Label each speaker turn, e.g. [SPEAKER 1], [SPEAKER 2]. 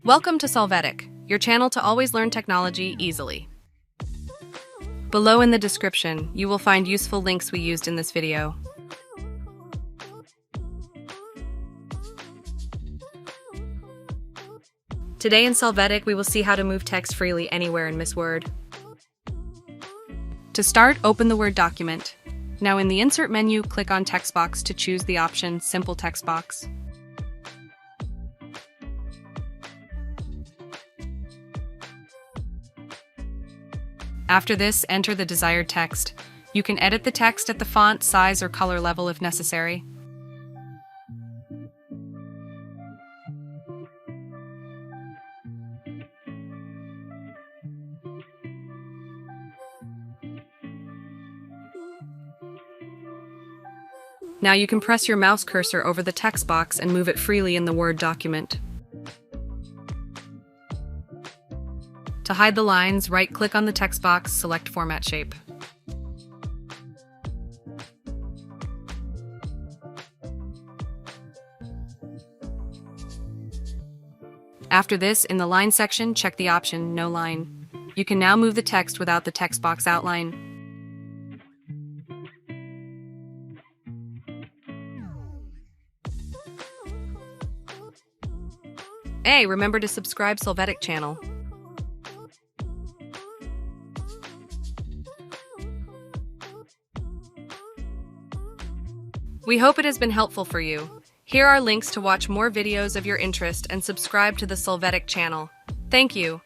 [SPEAKER 1] Welcome to Solvetic, your channel to always learn technology easily. Below in the description, you will find useful links we used in this video. Today in Solvetic, we will see how to move text freely anywhere in Miss Word. To start, open the Word document. Now in the Insert menu, click on Text Box to choose the option Simple Text Box. After this, enter the desired text. You can edit the text at the font, size, or color level if necessary. Now you can press your mouse cursor over the text box and move it freely in the Word document. To hide the lines, right-click on the text box, select Format Shape. After this, in the Line section, check the option No Line. You can now move the text without the text box outline. Hey, remember to subscribe Solvetic channel. We hope it has been helpful for you. Here are links to watch more videos of your interest and subscribe to the Solvetic channel. Thank you.